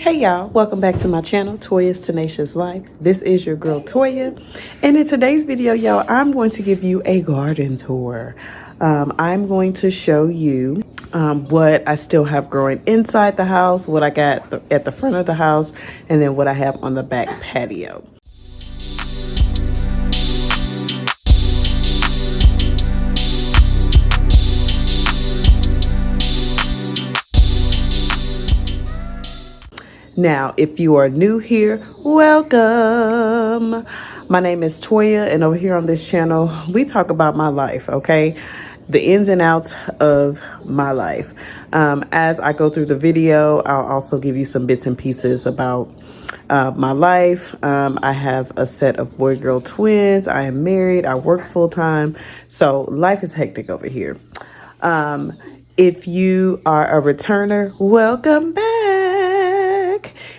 Hey y'all, welcome back to my channel, Toya's Tenacious Life. This is your girl Toya, and in today's video, y'all, I'm going to give you a garden tour. I'm going to show you what I still have growing inside the house, what I got at the front of the house, and then what I have on the back patio. Now, if you are new here, welcome. My name is Toya, and over here on this channel, we talk about my life, okay? The ins and outs of my life. As I go through the video, I'll also give you some bits and pieces about my life. I have a set of boy-girl twins. I am married. I work full-time. So life is hectic over here. If you are a returner, welcome back.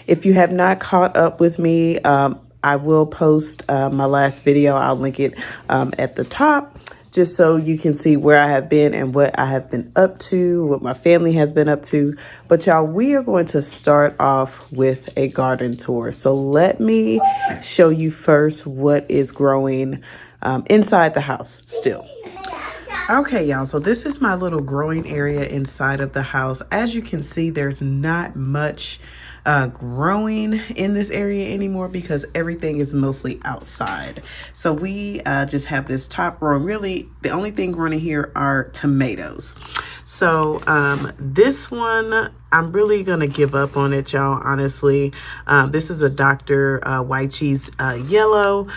If you have not caught up with me, I will post my last video. I'll link it at the top just so you can see where I have been and what I have been up to, what my family has been up to. But y'all, we are going to start off with a garden tour. So let me show you first what is growing inside the house still. Okay, y'all, so this is my little growing area inside of the house. As you can see, there's not much growing in this area anymore because everything is mostly outside. So we just have this top row. Really, the only thing growing in here are tomatoes. So this one, I'm really gonna give up on it, y'all, honestly. This is a Dr. White Cheese Yellow.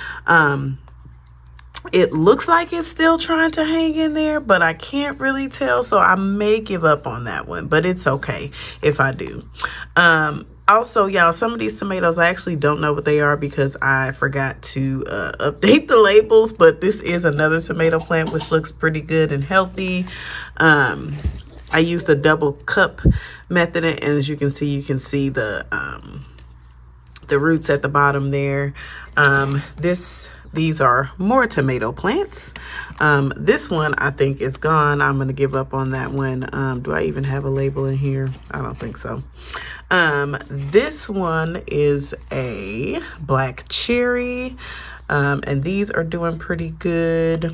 It looks like it's still trying to hang in there, but I can't really tell, so I may give up on that one, but it's okay if I do. Also, y'all, some of these tomatoes, I actually don't know what they are because I forgot to update the labels, but this is another tomato plant, which looks pretty good and healthy. I used the double cup method, and as you can see the roots at the bottom there. These are more tomato plants. This one I think is gone. I'm gonna give up on that one. Do I even have a label in here? I don't think so. This one is a black cherry, and these are doing pretty good.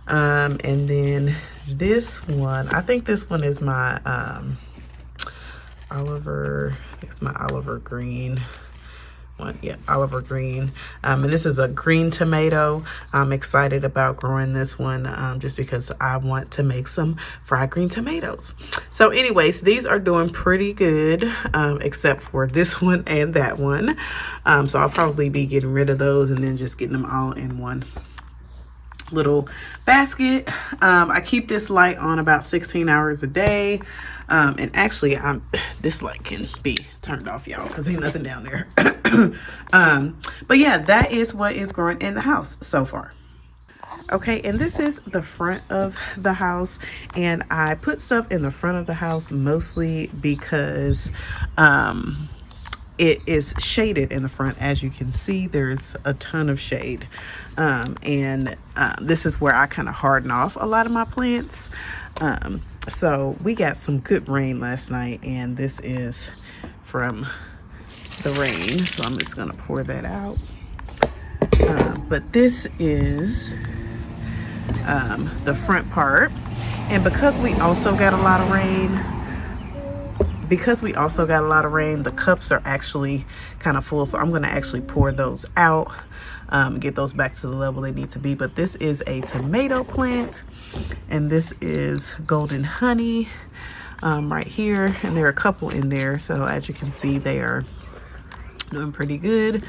And then this one, I think this one is my Oliver green one. Yeah, Oliver green. And this is a green tomato. I'm excited about growing this one just because I want to make some fried green tomatoes. So anyways, these are doing pretty good except for this one and that one. So I'll probably be getting rid of those and then just getting them all in one little basket. I keep this light on about 16 hours a day. And actually this light can be turned off, y'all, because ain't nothing down there. But yeah, that is what is growing in the house so far. Okay, and this is the front of the house, and I put stuff in the front of the house mostly because it is shaded in the front. As you can see, there's a ton of shade, and this is where I kind of harden off a lot of my plants. So we got some good rain last night, and this is from the rain, so I'm just gonna pour that out. But this is the front part, and because we also got a lot of rain, the cups are actually kind of full, so I'm going to actually pour those out, get those back to the level they need to be. But this is a tomato plant, and this is golden honey right here, and there are a couple in there, so as you can see, they are doing pretty good.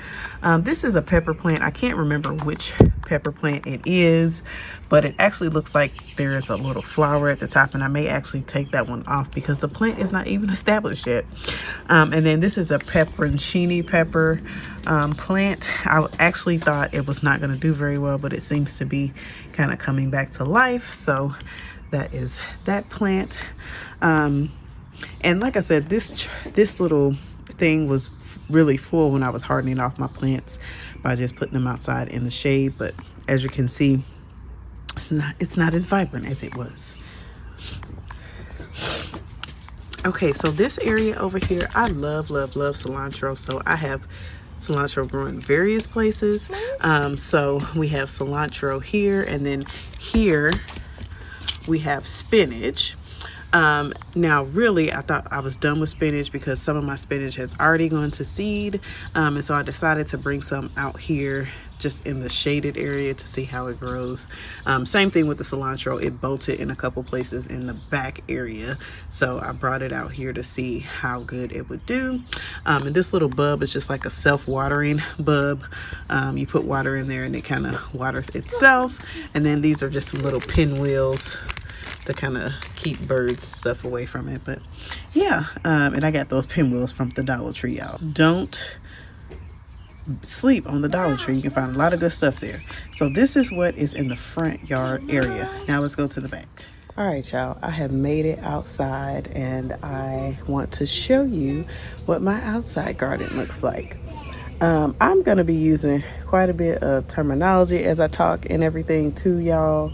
This is a pepper plant. I can't remember which pepper plant it is, but it actually looks like there is a little flower at the top, and I may actually take that one off because the plant is not even established yet. And then this is a pepperoncini pepper plant. I actually thought it was not going to do very well, but it seems to be kind of coming back to life. So that is that plant. And like I said, this little thing was really full when I was hardening off my plants by just putting them outside in the shade, but as you can see, it's not as vibrant as it was. Okay, so this area over here, I love, love, love cilantro. So I have cilantro growing various places. So we have cilantro here, and then here we have spinach. Now really I thought I was done with spinach because some of my spinach has already gone to seed, and so I decided to bring some out here just in the shaded area to see how it grows. Same thing with the cilantro, it bolted in a couple places in the back area, so I brought it out here to see how good it would do. And this little bulb is just like a self-watering bulb. You put water in there and it kind of waters itself, and then these are just some little pinwheels to kind of keep birds stuff away from it. But yeah, and I got those pinwheels from the Dollar Tree, y'all. Don't sleep on the Dollar Tree. You can find a lot of good stuff there. So this is what is in the front yard area. Now let's go to the back. All right, y'all, I have made it outside and I want to show you what my outside garden looks like. I'm going to be using quite a bit of terminology as I talk and everything to y'all.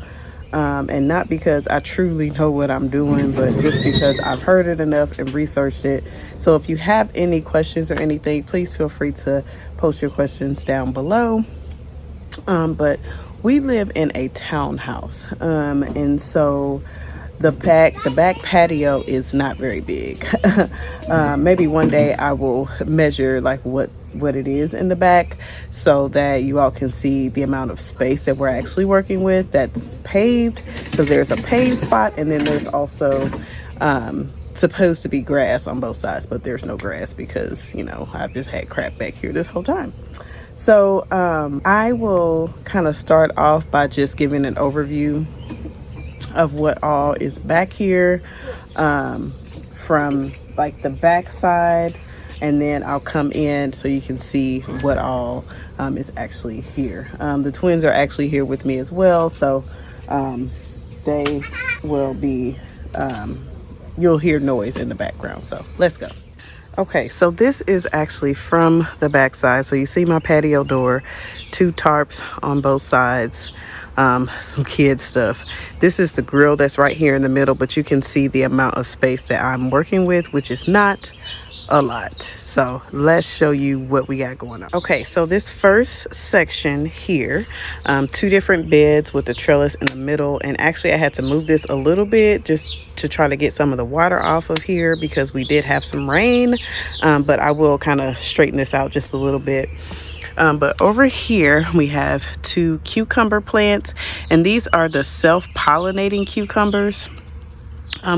And not because I truly know what I'm doing, but just because I've heard it enough and researched it. So if you have any questions or anything, please feel free to post your questions down below. But we live in a townhouse, and so the back patio is not very big. Maybe one day I will measure like what it is in the back so that you all can see the amount of space that we're actually working with that's paved, because there's a paved spot and then there's also supposed to be grass on both sides, but there's no grass because, you know, I've just had crap back here this whole time. So I will kind of start off by just giving an overview of what all is back here, from like the back side, and then I'll come in so you can see what all is actually here. The twins are actually here with me as well, so they will be, you'll hear noise in the background, so let's go. Okay, so this is actually from the back side. So you see my patio door, 2 tarps on both sides, some kid stuff. This is the grill that's right here in the middle, but you can see the amount of space that I'm working with, which is not a lot. So let's show you what we got going on. Okay, so this first section here, 2 different beds with the trellis in the middle, and actually I had to move this a little bit just to try to get some of the water off of here because we did have some rain, but I will kind of straighten this out just a little bit. But over here we have 2 cucumber plants, and these are the self-pollinating cucumbers.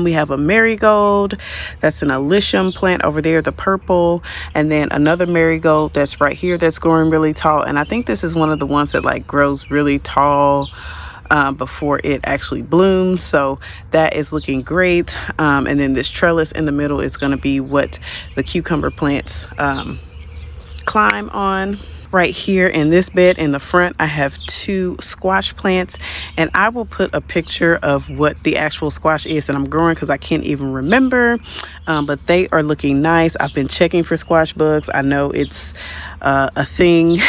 We have a marigold, that's an alyssum plant over there, the purple, and then another marigold that's right here that's growing really tall. And I think this is one of the ones that like grows really tall before it actually blooms. So that is looking great. And then this trellis in the middle is going to be what the cucumber plants climb on. Right here in this bed in the front, I have 2 squash plants, and I will put a picture of what the actual squash is that I'm growing because I can't even remember, but they are looking nice. I've been checking for squash bugs. I know it's a thing,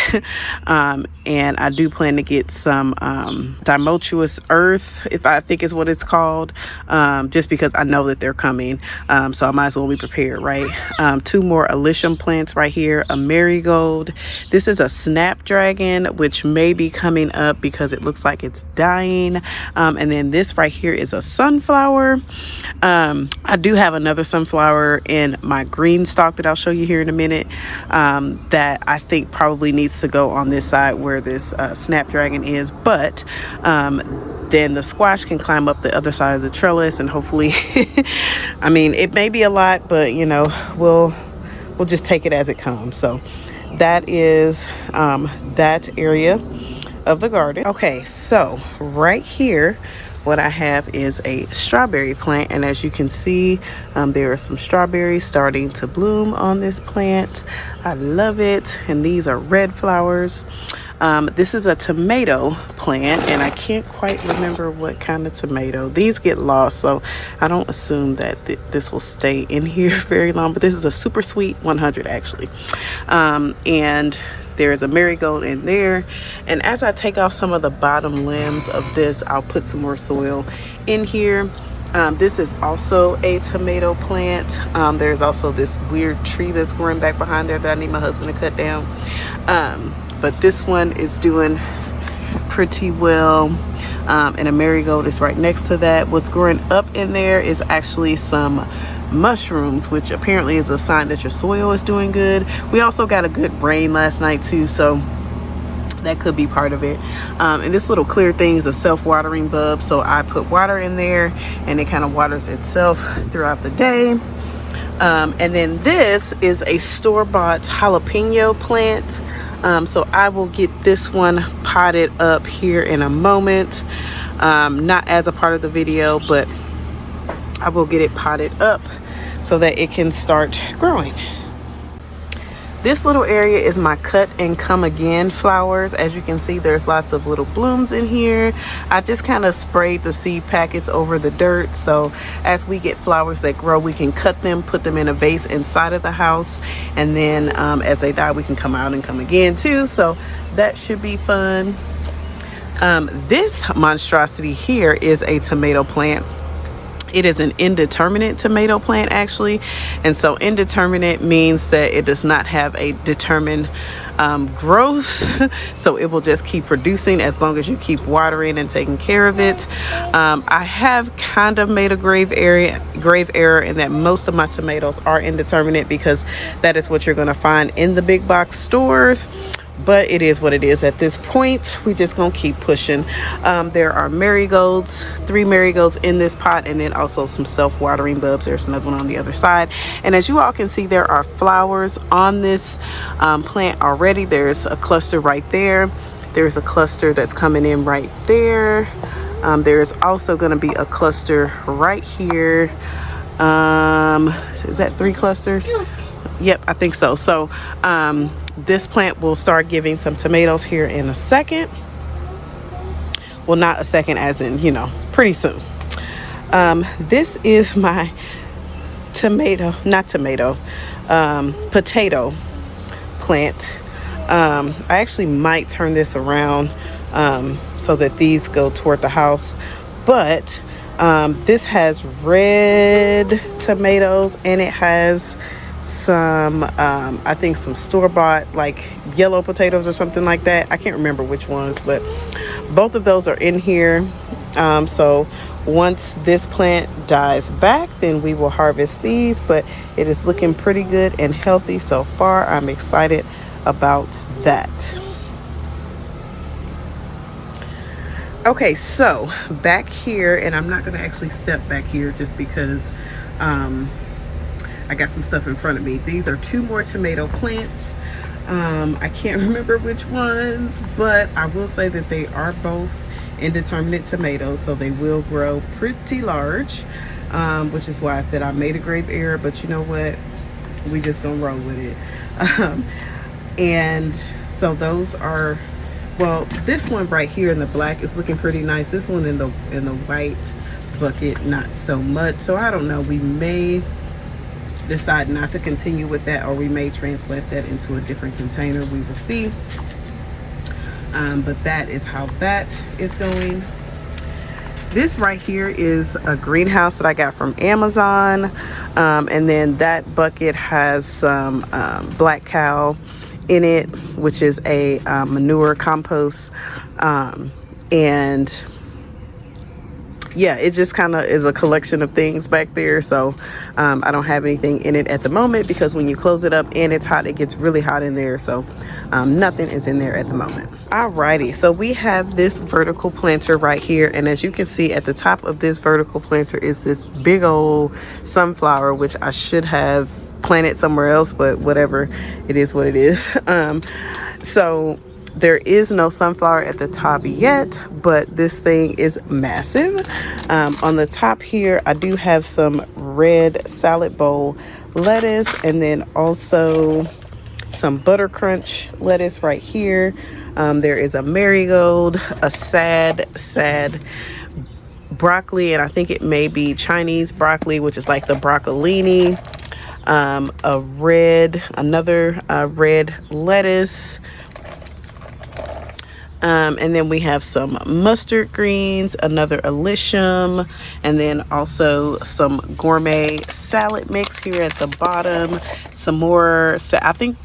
and I do plan to get some diatomaceous earth, if I think is what it's called, just because I know that they're coming, so I might as well be prepared, right? 2 more alyssum plants right here, a marigold. This is a snapdragon, which may be coming up because it looks like it's dying, and then this right here is a sunflower. I do have another sunflower in my green stalk that I'll show you here in a minute, that I think probably needs to go on this side where this snapdragon is, but then the squash can climb up the other side of the trellis, and hopefully I mean, it may be a lot, but you know, we'll just take it as it comes. So that is that area of the garden. Okay, so right here what I have is a strawberry plant, and as you can see, there are some strawberries starting to bloom on this plant. I love it, and these are red flowers. This is a tomato plant, and I can't quite remember what kind of tomato. These get lost, so I don't assume that this will stay in here very long, but this is a super sweet 100 actually. And there's a marigold in there, and as I take off some of the bottom limbs of this, I'll put some more soil in here. This is also a tomato plant. There's also this weird tree that's growing back behind there that I need my husband to cut down. But this one is doing pretty well. And a marigold is right next to that. What's growing up in there is actually some mushrooms, which apparently is a sign that your soil is doing good. We also got a good rain last night too, so that could be part of it. And this little clear thing is a self-watering bulb, so I put water in there and it kind of waters itself throughout the day. And then this is a store-bought jalapeno plant. So I will get this one potted up here in a moment. Not as a part of the video, but I will get it potted up so that it can start growing. This little area is my cut and come again flowers. As you can see, there's lots of little blooms in here. I just kind of sprayed the seed packets over the dirt, so as we get flowers that grow, we can cut them, put them in a vase inside of the house, and then as they die, we can come out and come again too, so that should be fun. This monstrosity here is a tomato plant. It is an indeterminate tomato plant actually, and so indeterminate means that it does not have a determined growth, so it will just keep producing as long as you keep watering and taking care of it. I have kind of made a grave error in that most of my tomatoes are indeterminate, because that is what you're going to find in the big box stores. But it is what it is at this point. We just gonna keep pushing. There are marigolds, 3 marigolds in this pot, and then also some self-watering bulbs. There's another one on the other side. And as you all can see, there are flowers on this plant already. There's a cluster right there. There's a cluster that's coming in right there. There's also gonna be a cluster right here. Is that 3 clusters? Yep, I think so. So this plant will start giving some tomatoes here in a second. Well, not a second as in, you know, pretty soon. This is my potato plant. I actually might turn this around so that these go toward the house, but this has red tomatoes, and it has some I think some store-bought like yellow potatoes or something like that. I can't remember which ones, but both of those are in here. So once this plant dies back, then we will harvest these, but it is looking pretty good and healthy so far. I'm excited about that. Okay, so back here, and I'm not going to actually step back here just because I got some stuff in front of me. These are 2 more tomato plants. I can't remember which ones, but I will say that they are both indeterminate tomatoes, so they will grow pretty large, which is why I said I made a grave error, but you know what? We just gonna roll with it. And so those are, well, this one right here in the black is looking pretty nice. This one in the white bucket, not so much. So I don't know, we may decide not to continue with that, or we may transplant that into a different container. We will see. But that is how that is going. This right here is a greenhouse that I got from Amazon, and then that bucket has some black cow in it, which is a manure compost, and yeah, it just kind of is a collection of things back there. So I don't have anything in it at the moment, because when you close it up and it's hot, it gets really hot in there. So nothing is in there at the moment. Alrighty, so we have this vertical planter right here, and as you can see at the top of this vertical planter is this big old sunflower, which I should have planted somewhere else, but whatever, it is what it is. So there is no sunflower at the top yet, but this thing is massive. On the top here, I do have some red salad bowl lettuce, and then also some butter crunch lettuce right here. There is a marigold, a sad broccoli, and I think it may be Chinese broccoli, which is like the broccolini. Another red lettuce. And then we have some mustard greens, another alyssum, and then also some gourmet salad mix here at the bottom. Some more, I think,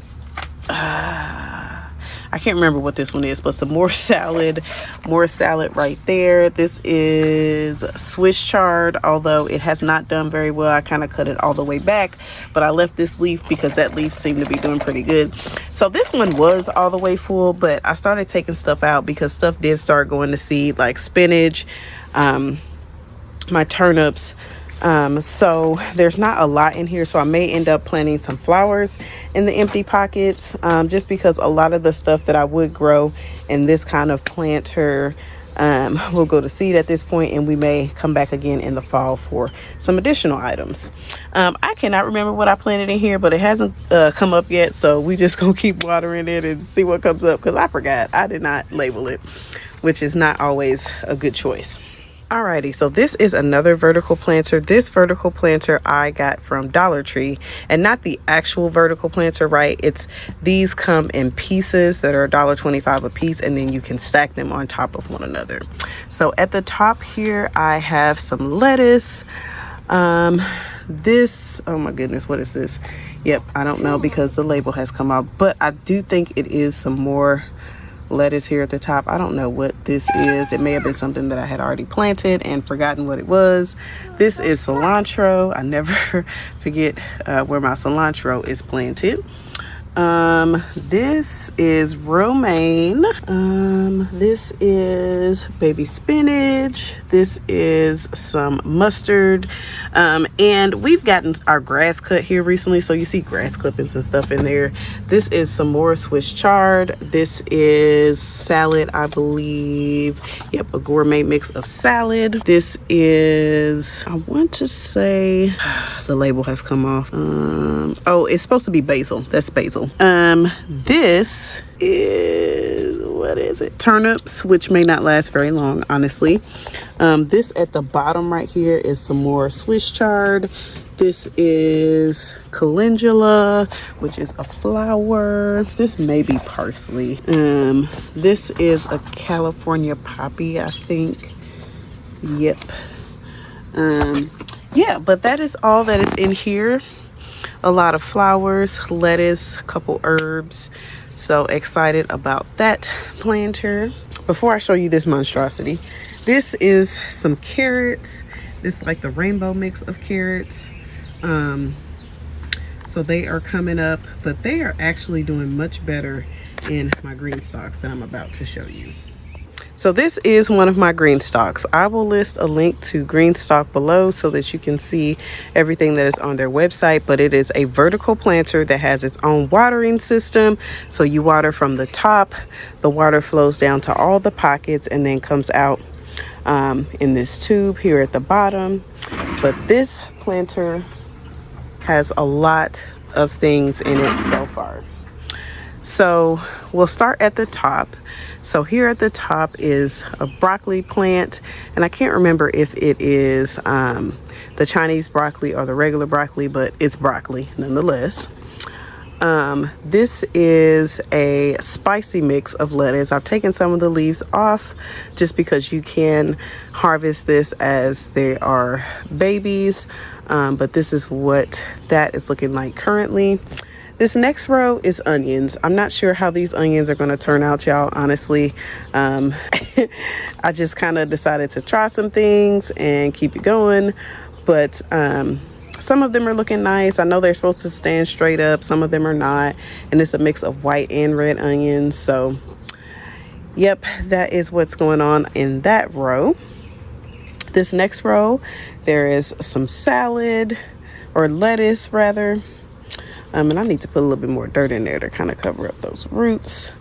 I can't remember what this one is, but some more salad right there. This is Swiss chard, although it has not done very well. I kind of cut it all the way back, but I left this leaf because that leaf seemed to be doing pretty good. So this one was all the way full, but I started taking stuff out because stuff did start going to seed, like spinach, my turnips. So there's not a lot in here, so I may end up planting some flowers in the empty pockets, just because a lot of the stuff that I would grow in this kind of planter will go to seed at this point, and we may come back again in the fall for some additional items. I cannot remember what I planted in here, but it hasn't come up yet, so we just gonna keep watering it and see what comes up, because I forgot I did not label it, which is not always a good choice. Alrighty, so this is another vertical planter. This vertical planter I got from Dollar Tree, and not the actual vertical planter, right? These come in pieces that are $1.25 a piece, and then you can stack them on top of one another. So at the top here, I have some lettuce. This, oh my goodness, what is this? Yep, I don't know because the label has come out, but I do think it is some more lettuce here at the top. I don't know what this is. It may have been something that I had already planted and forgotten what it was. This is cilantro. I never forget where my cilantro is planted. This is romaine. This is baby spinach. This is some mustard. And we've gotten our grass cut here recently, so you see grass clippings and stuff in there. This is some more Swiss chard. This is salad, I believe. Yep, a gourmet mix of salad. This is, I want to say, the label has come off. Oh, it's supposed to be basil. That's basil. This is, what is it? Turnips, which may not last very long, honestly. This at the bottom right here is some more Swiss chard. This is calendula, which is a flower. This may be parsley. This is a California poppy, I think. Yep. Yeah, but that is all that is in here. A lot of flowers, lettuce, a couple herbs. So excited about that planter. Before I show you this monstrosity, this is some carrots. This is like the rainbow mix of carrots. So they are coming up, but they are actually doing much better in my green stalks that I'm about to show you. So this is one of my green stalks. I will list a link to green stalk below so that you can see everything that is on their website, but it is a vertical planter that has its own watering system. So you water from the top, the water flows down to all the pockets and then comes out in this tube here at the bottom. But this planter has a lot of things in it so far. So we'll start at the top. So here at the top is a broccoli plant, and I can't remember if it is the Chinese broccoli or the regular broccoli, but it's broccoli nonetheless. This is a spicy mix of lettuce. I've taken some of the leaves off just because you can harvest this as they are babies, but this is what that is looking like currently. This next row is onions. I'm not sure how these onions are going to turn out, y'all, honestly. I just kind of decided to try some things and keep it going. But some of them are looking nice. I know they're supposed to stand straight up. Some of them are not. And it's a mix of white and red onions. So, yep, that is what's going on in that row. This next row, there is some salad, or lettuce rather. And I need to put a little bit more dirt in there to kind of cover up those roots.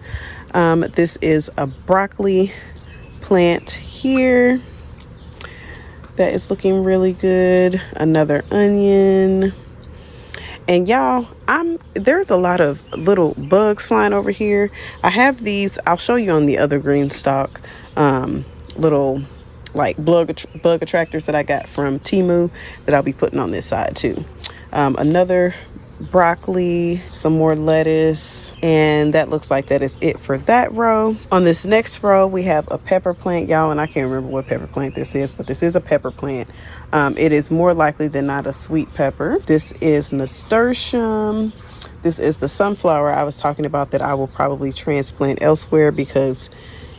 This is a broccoli plant here that is looking really good. Another onion. And y'all, there's a lot of little bugs flying over here. I have these, I'll show you on the other green stalk, little like bug attractors that I got from Temu that I'll be putting on this side too. Another broccoli, some more lettuce, and that looks like that is it for that row. On this next row, we have a pepper plant, y'all, and I can't remember what pepper plant this is, but this is a pepper plant. It is more likely than not a sweet pepper. This is nasturtium. This is the sunflower I was talking about that I will probably transplant elsewhere because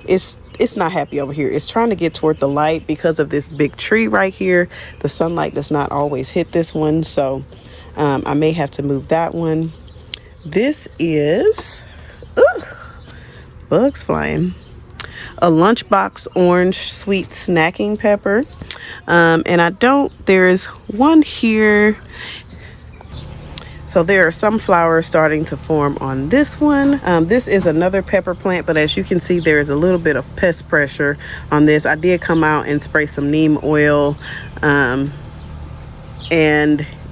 it's not happy over here. It's trying to get toward the light because of this big tree right here. The sunlight does not always hit this one, so I may have to move that one. This is bugs flying. A lunchbox orange sweet snacking pepper. And there is one here. So there are some flowers starting to form on this one. This is another pepper plant, but as you can see, there is a little bit of pest pressure on this. I did come out and spray some neem oil, and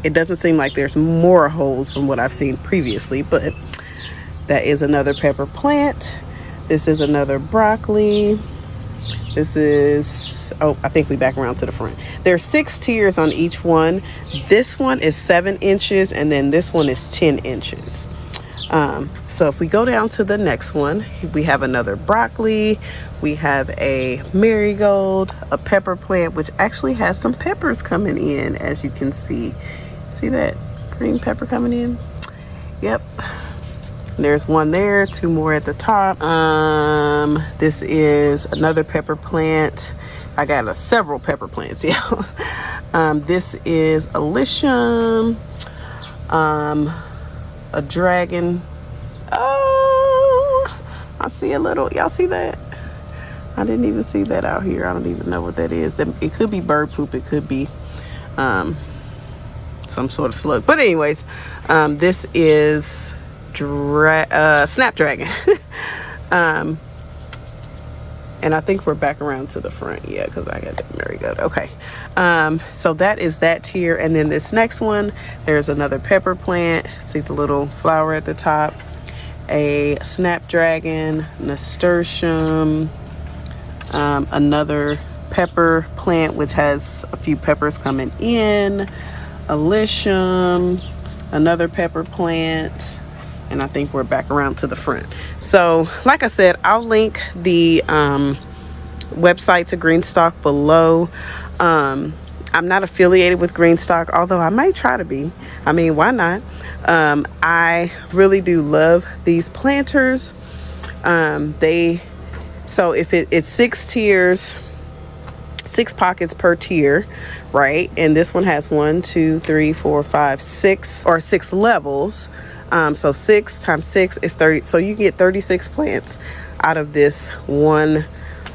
it doesn't seem like there's more holes from what I've seen previously, but that is another pepper plant. This is another broccoli. This is, I think we back around to the front. There's 6 tiers on each one. This one is 7 inches, and then this one is 10 inches. So if we go down to the next one, we have another broccoli. We have a marigold, a pepper plant, which actually has some peppers coming in, as you can see. See that green pepper coming in? Yep. There's one there, 2 more at the top. This is another pepper plant. I got several pepper plants, yeah. This is Alyssum, a dragon. Oh, I see a little, y'all see that? I didn't even see that out here. I don't even know what that is. It could be bird poop. It could be some sort of slug. But anyways, this is snapdragon. And I think we're back around to the front, yeah, because I got that marigold. Okay, so that is that tier. And then this next one, there's another pepper plant. See the little flower at the top. A snapdragon, nasturtium, another pepper plant which has a few peppers coming in, Alyssum, another pepper plant, and I think we're back around to the front. So like I said, I'll link the website to Greenstock below. I'm not affiliated with Greenstock, although I might try to be. I mean, why not? I really do love these planters. So if it's 6 tiers, 6 pockets per tier, right? And this one has 1, 2, 3, 4, 5, 6, or 6 levels. So 6 times 6 is 30. So you get 36 plants out of this one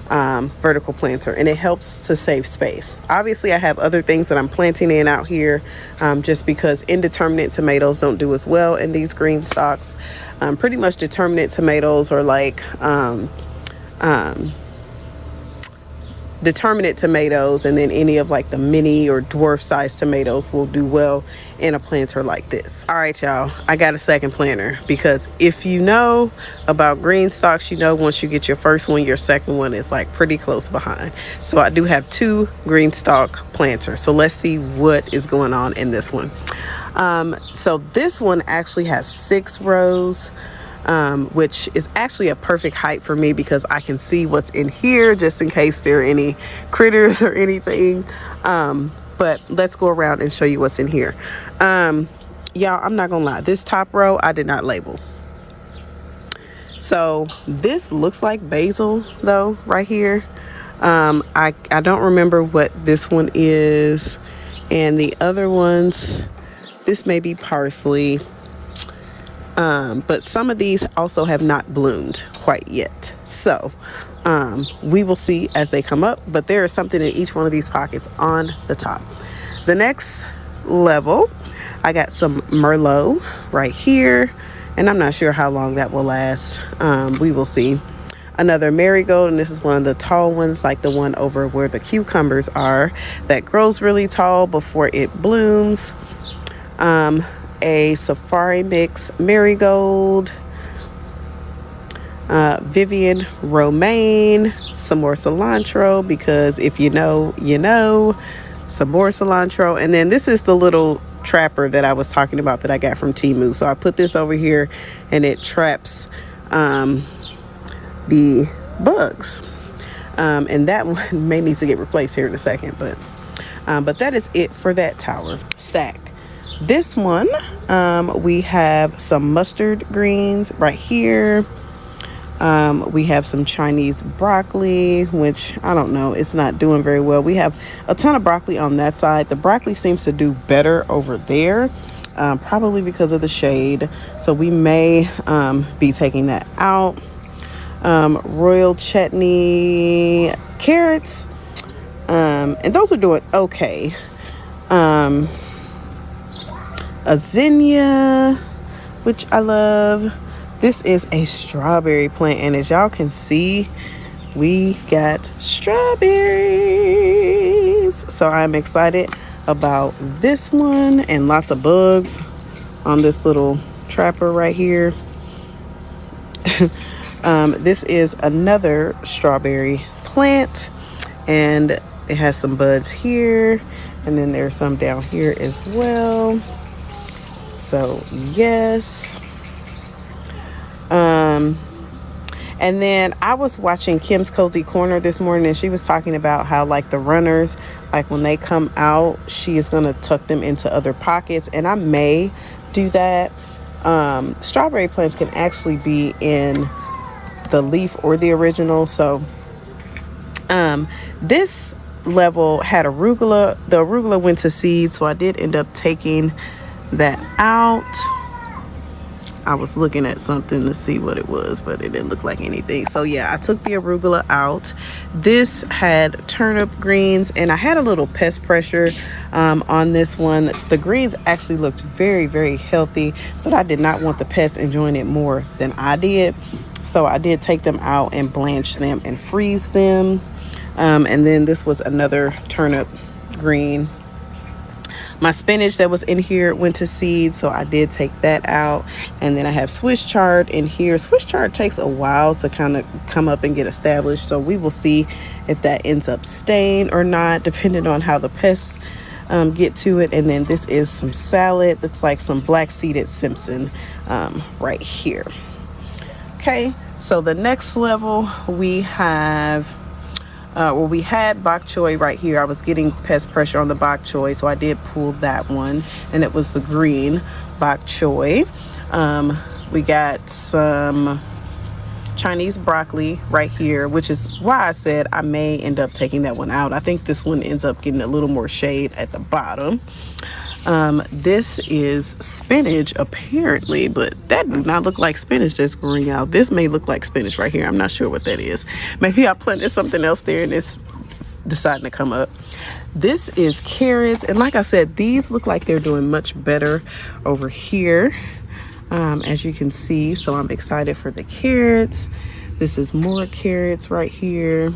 vertical planter, and it helps to save space. Obviously, I have other things that I'm planting in out here, just because indeterminate tomatoes don't do as well in these green stalks. Pretty much determinate tomatoes are like determinate tomatoes, and then any of like the mini or dwarf size tomatoes will do well in a planter like this. All right, y'all, I got a second planter, because if you know about green stalks, you know once you get your first one, your second one is like pretty close behind. So I do have 2 green stalk planters. So let's see what is going on in this one. So this one actually has 6 rows, which is actually a perfect height for me because I can see what's in here just in case there are any critters or anything. But let's go around and show you what's in here. Y'all, I'm not gonna lie, this top row I did not label. So this looks like basil though right here. I don't remember what this one is, and the other ones, this may be parsley. But some of these also have not bloomed quite yet. So we will see as they come up, but there is something in each one of these pockets on the top. The next level, I got some Merlot right here, and I'm not sure how long that will last. We will see. Another marigold, and this is one of the tall ones, like the one over where the cucumbers are, that grows really tall before it blooms. A safari mix marigold, Vivian romaine, some more cilantro, because if you know, you know, some more cilantro. And then this is the little trapper that I was talking about that I got from Temu. So I put this over here and it traps the bugs. And that one may need to get replaced here in a second, but that is it for that tower stack. This one, we have some mustard greens right here. We have some Chinese broccoli, which I don't know, it's not doing very well. We have a ton of broccoli on that side. The broccoli seems to do better over there, probably because of the shade. So we may be taking that out. Royal chutney, carrots, and those are doing okay. Zinnia, which I love. This is a strawberry plant, and as y'all can see, we got strawberries. So I'm excited about this one, and lots of bugs on this little trapper right here. This is another strawberry plant, and it has some buds here, and then there's some down here as well. So yes. And then I was watching Kim's Cozy Corner this morning, and she was talking about how, like, the runners, like when they come out, she is going to tuck them into other pockets, and I may do that. Strawberry plants can actually be in the leaf or the original. So this level had arugula. The arugula went to seed, so I did end up taking that out. I was looking at something to see what it was, but it didn't look like anything. So yeah, I took the arugula out. This had turnip greens, and I had a little pest pressure on this one. The greens actually looked very, very healthy, but I did not want the pests enjoying it more than I did. So I did take them out and blanch them and freeze them. And then this was another turnip green. My spinach that was in here went to seed, so I did take that out. And then I have Swiss chard in here. Swiss chard takes a while to kind of come up and get established, so we will see if that ends up staying or not, depending on how the pests get to it. And then this is some salad. Looks like some black seeded Simpson right here. Okay, so the next level we have we had bok choy right here. I was getting pest pressure on the bok choy, so I did pull that one, and it was the green bok choy. We got some Chinese broccoli right here, which is why I said I may end up taking that one out. I think this one ends up getting a little more shade at the bottom. This is spinach apparently, but that do not look like spinach that's growing out. This may look like spinach right here. I'm not sure what that is. Maybe I planted something else there and it's deciding to come up. This is carrots, and like I said, these look like they're doing much better over here, as you can see. So I'm excited for the carrots. This is more carrots right here.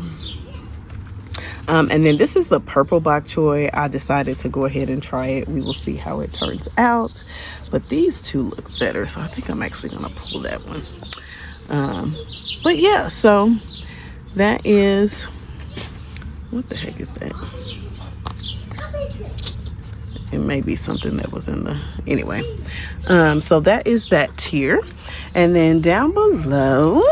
And then this is the purple bok choy. I decided to go ahead and try it. We will see how it turns out. But these two look better, so I think I'm actually going to pull that one. But yeah, so that is... What the heck is that? It may be something that was in the... Anyway, so that is that tier. And then down below,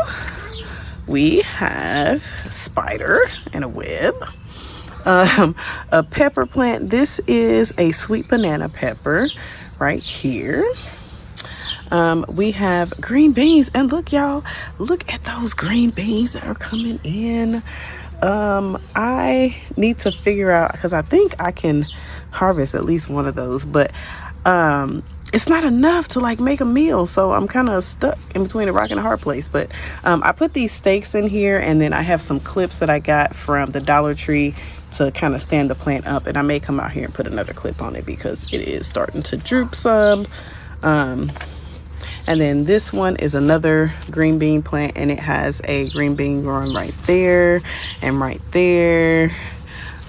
we have spider and a web. A pepper plant. This is a sweet banana pepper right here. We have green beans, and look, y'all, look at those green beans that are coming in. I need to figure out, because I think I can harvest at least one of those, but it's not enough to like make a meal, so I'm kind of stuck in between a rock and a hard place. But I put these stakes in here, and then I have some clips that I got from the Dollar Tree to kind of stand the plant up, and I may come out here and put another clip on it because it is starting to droop some. And then this one is another green bean plant, and it has a green bean growing right there and right there.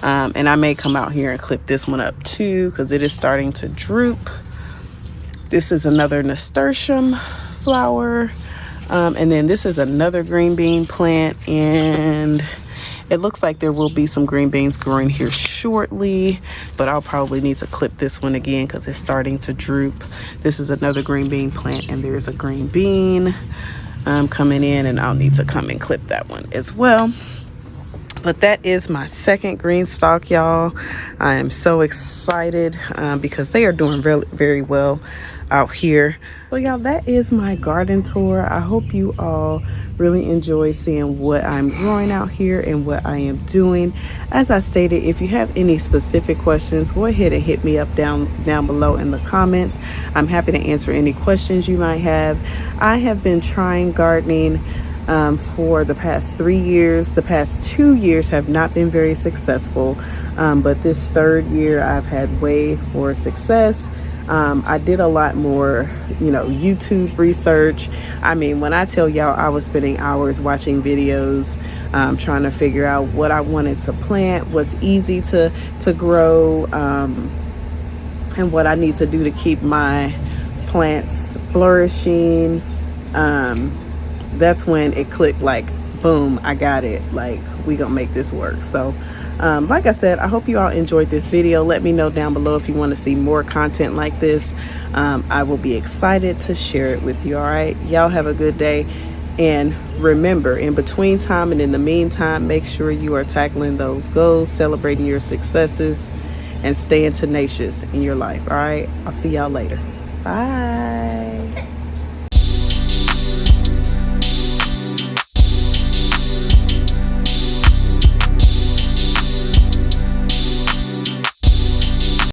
And I may come out here and clip this one up too because it is starting to droop. This is another nasturtium flower. And then this is another green bean plant, and It looks like there will be some green beans growing here shortly, but I'll probably need to clip this one again because it's starting to droop. This is another green bean plant, and there's a green bean coming in, and I'll need to come and clip that one as well. But that is my second green stalk, y'all. I am so excited because they are doing very well out here. So y'all, that is my garden tour. I hope you all really enjoy seeing what I'm growing out here and what I am doing. As I stated, if you have any specific questions, go ahead and hit me up down below in the comments. I'm happy to answer any questions you might have. I have been trying gardening for the past 3 years. The past 2 years have not been very successful, but this third year I've had way more success. I did a lot more, YouTube research. I mean, when I tell y'all, I was spending hours watching videos, trying to figure out what I wanted to plant, what's easy to grow, and what I need to do to keep my plants flourishing. That's when it clicked, like, boom, I got it. Like, we gonna make this work. So like I said, I hope you all enjoyed this video. Let me know down below if you want to see more content like this. I will be excited to share it with you. All right, y'all have a good day, and remember, in between time and in the meantime, make sure you are tackling those goals, celebrating your successes, and staying tenacious in your life. All right, I'll see y'all later. Bye.